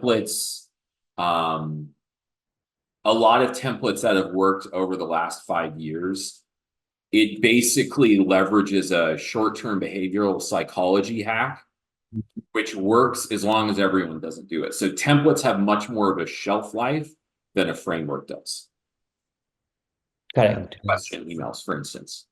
templates, a lot of templates that have worked over the last 5 years, it basically leverages a short-term behavioral psychology hack, which works as long as everyone doesn't do it. So templates have much more of a shelf life than a framework does. Correct. Question emails, for instance.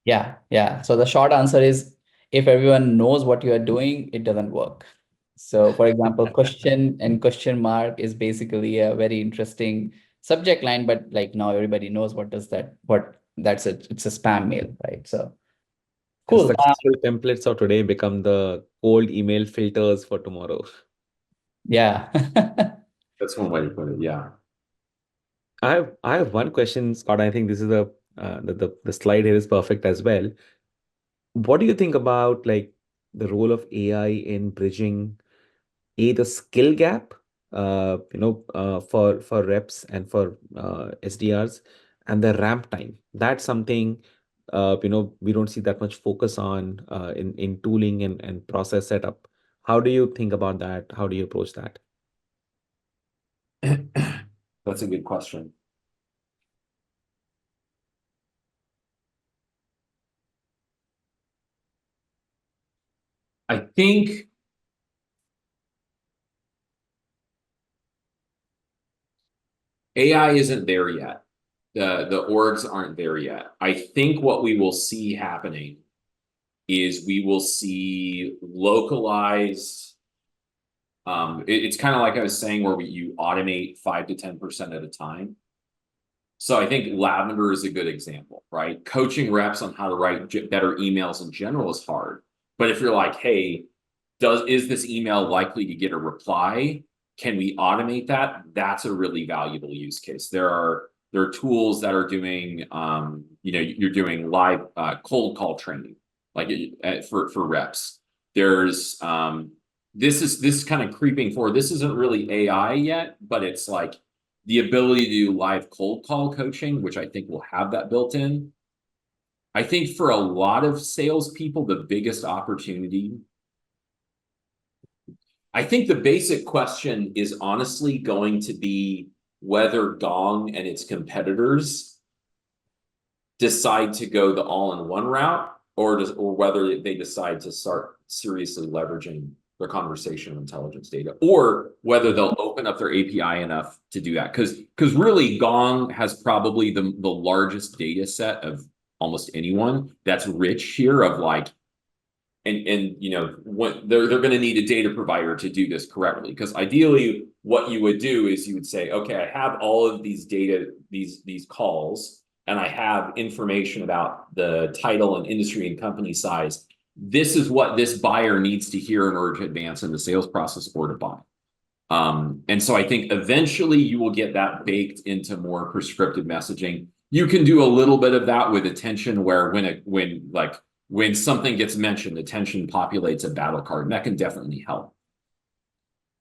Yeah. So the short answer is, if everyone knows what you are doing, it doesn't work. So for example, question and question mark is basically a very interesting subject line, but like now everybody knows it's a spam mail, right? So The cool. successful templates of today become the cold email filters for tomorrow. Yeah. That's one way to put it. Yeah. I have one question, Scott. I think this is the slide here is perfect as well. What do you think about like the role of AI in bridging the skill gap, for reps and for SDRs, and the ramp time? That's something we don't see that much focus on in tooling and process setup. How do you think about that? How do you approach that? That's a good question. I think AI isn't there yet. The orgs aren't there yet. I think what we will see happening is we will see localized. It's kind of like I was saying, where you automate 5 to 10% at a time. So I think Lavender is a good example, right? Coaching reps on how to write better emails in general is hard. But if you're like, hey, is this email likely to get a reply? Can we automate that? That's a really valuable use case. There are tools that are doing, you're doing live cold call training, like for reps. There's this is kind of creeping forward. This isn't really AI yet, but it's like the ability to do live cold call coaching, which I think will have that built in. I think for a lot of salespeople, the biggest opportunity, I think the basic question is honestly going to be whether Gong and its competitors decide to go the all-in-one route, or whether they decide to start seriously leveraging their conversational intelligence data, or whether they'll open up their API enough to do that. Because really, Gong has probably the largest data set of almost anyone that's rich here of like, and what they're going to need a data provider to do this correctly. Because ideally, what you would do is you would say, okay, I have all of these data, these calls, and I have information about the title and industry and company size. This is what this buyer needs to hear in order to advance in the sales process or to buy. And so I think eventually you will get that baked into more prescriptive messaging. You can do a little bit of that with attention, where when something gets mentioned, attention populates a battle card, and that can definitely help.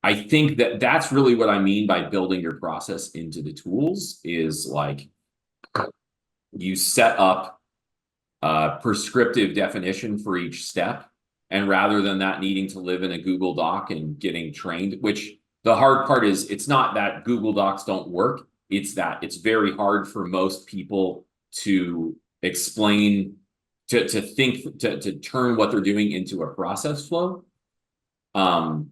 I think that's really what I mean by building your process into the tools, is like you set up a prescriptive definition for each step. And rather than that needing to live in a Google Doc and getting trained, which the hard part is, it's not that Google Docs don't work. It's that it's very hard for most people to explain, to think, to turn what they're doing into a process flow. I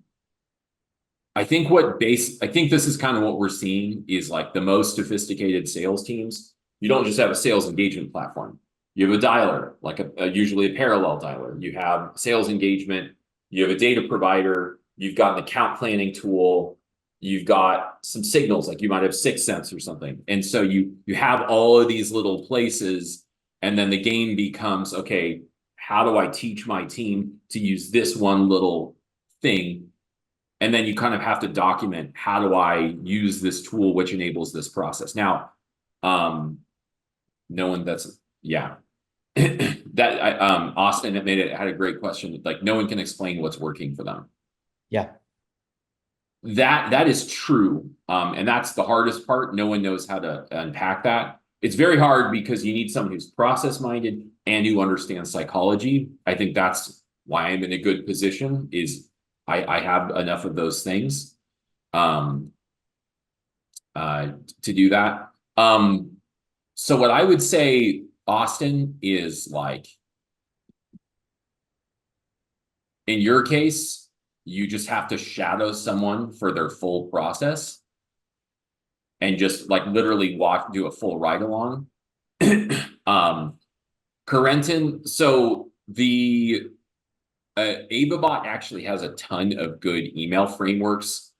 think this is kind of what we're seeing is like the most sophisticated sales teams. You don't just have a sales engagement platform. You have a dialer, like usually a parallel dialer. You have sales engagement. You have a data provider. You've got an account planning tool. You've got some signals, like you might have 6sense or something. And so you have all of these little places, and then the game becomes, okay, how do I teach my team to use this one little thing? And then you kind of have to document, how do I use this tool which enables this process? Now, no one that's, yeah. Austin had a great question. Like, no one can explain what's working for them. Yeah. That is true. And that's the hardest part. No one knows how to unpack that. It's very hard because you need someone who's process minded and who understands psychology. I think that's why I'm in a good position, is I have enough of those things. um, to do that. So what I would say, Austin, is like, in your case, you just have to shadow someone for their full process and just like literally do a full ride along. Corentin, so the AvaBot actually has a ton of good email frameworks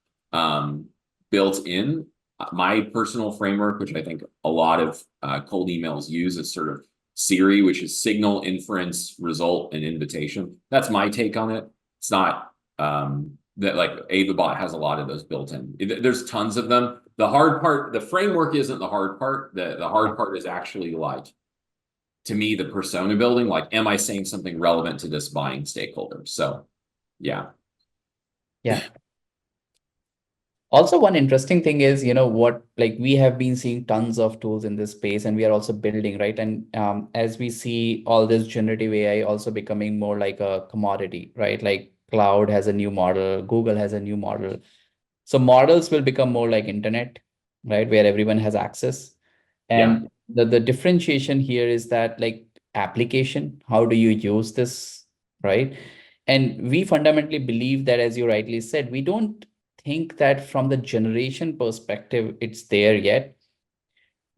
built in. My personal framework, which I think a lot of cold emails use, is sort of Siri, which is signal, inference, result, and invitation. That's my take on it. It's not that like AvaBot has a lot of those built in. There's tons of them. The hard part, the framework isn't the hard part. The hard part is actually like, to me, the persona building, like, am I saying something relevant to this buying stakeholder? So, yeah. Yeah. Also, one interesting thing is, what, like we have been seeing tons of tools in this space and we are also building, right? And as we see all this generative AI also becoming more like a commodity, right? Like cloud has a new model, Google has a new model. So models will become more like internet, right? Where everyone has access. And the differentiation here is that like application, how do you use this, right? And we fundamentally believe that, as you rightly said, we don't think that from the generation perspective, it's there yet.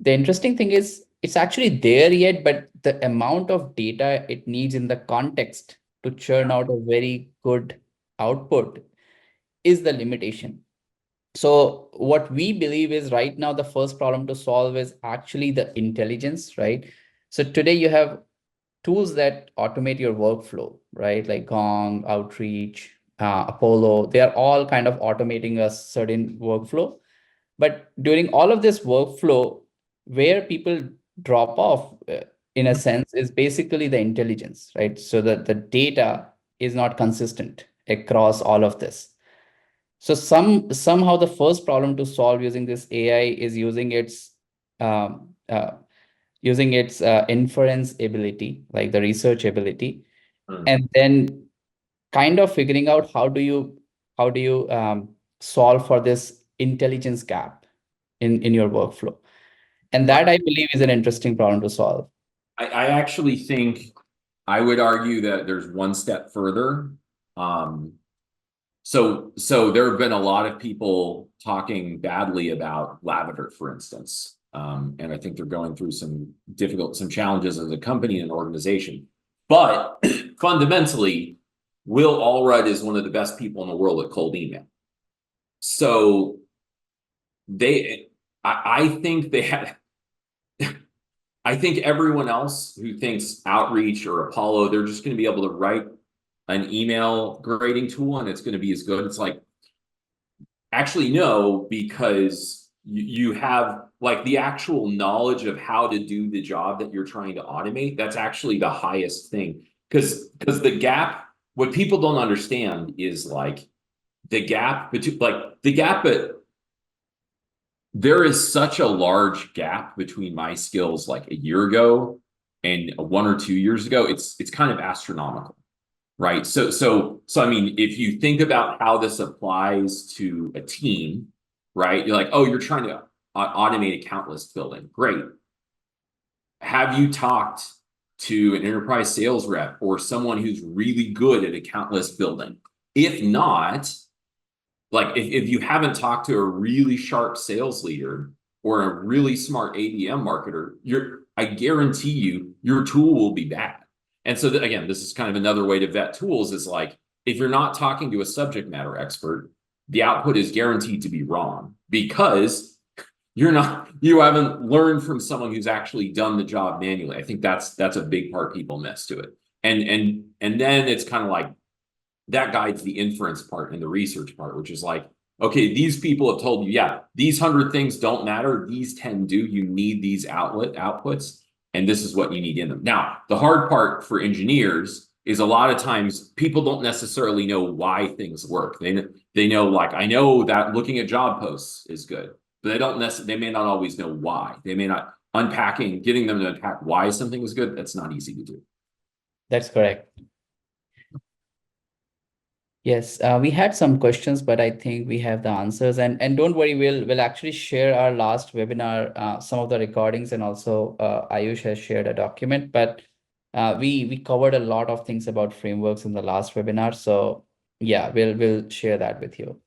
The interesting thing is it's actually there yet, but the amount of data it needs in the context to churn out a very good output is the limitation. So what we believe is right now, the first problem to solve is actually the intelligence, right? So today you have tools that automate your workflow, right? Like Gong, Outreach, Apollo, they are all kind of automating a certain workflow. But during all of this workflow, where people drop off, in a sense, is basically the intelligence, right? So that the data is not consistent across all of this. So somehow the first problem to solve using this AI is um, uh, using its inference ability, like the research ability, and then kind of figuring out how do you solve for this intelligence gap in your workflow. And that, I believe, is an interesting problem to solve. I actually think I would argue that there's one step further. So there have been a lot of people talking badly about Lavender, for instance. And I think they're going through some challenges as a company and organization. But fundamentally, Will Allred is one of the best people in the world at cold email. So I think they had, I think everyone else who thinks Outreach or Apollo, they're just going to be able to write an email grading tool and it's going to be as good. It's like, actually, no, because you have like the actual knowledge of how to do the job that you're trying to automate. That's actually the highest thing. Because the gap, what people don't understand is like the gap between but there is such a large gap between my skills like a year ago and 1 or 2 years ago. It's kind of astronomical, right? So I mean, if you think about how this applies to a team, right? You're like, oh, you're trying to automate account list building. Great. Have you talked to an enterprise sales rep or someone who's really good at account list building? If not, like if you haven't talked to a really sharp sales leader or a really smart ABM marketer, I guarantee you your tool will be bad. And so again, this is kind of another way to vet tools is like, if you're not talking to a subject matter expert, the output is guaranteed to be wrong because you haven't learned from someone who's actually done the job manually. I think that's a big part people miss to it. And then it's kind of like, that guides the inference part and the research part, which is like, okay, these people have told you, yeah, these 100 things don't matter. These 10 do. You need these outputs, and this is what you need in them. Now, the hard part for engineers is a lot of times people don't necessarily know why things work. They know, like, I know that looking at job posts is good, but they may not always know why. They may not getting them to unpack why something is good. That's not easy to do. That's correct. Yes, we had some questions, but I think we have the answers. And don't worry, we'll actually share our last webinar, some of the recordings, and also Ayush has shared a document. But we covered a lot of things about frameworks in the last webinar. So yeah, we'll share that with you.